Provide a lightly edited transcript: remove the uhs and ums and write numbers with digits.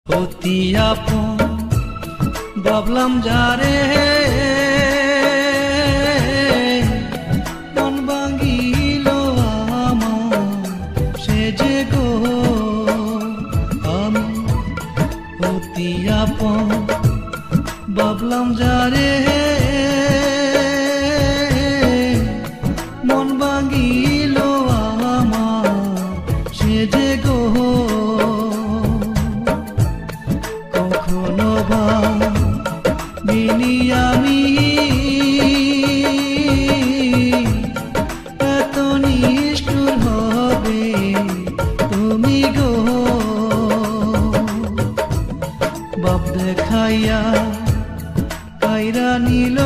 অতি আপন ভাবলাম যারে মন ভাঙিল আমার সে যে গো আমি অতি আপন ভাবলাম যারে মন ভাঙিল আমার সে যে গো কখনো ভাবিনি আমি এত নিষ্ঠুর হবে তুমি গো বাপ দেখাইয়া কাইরা নিল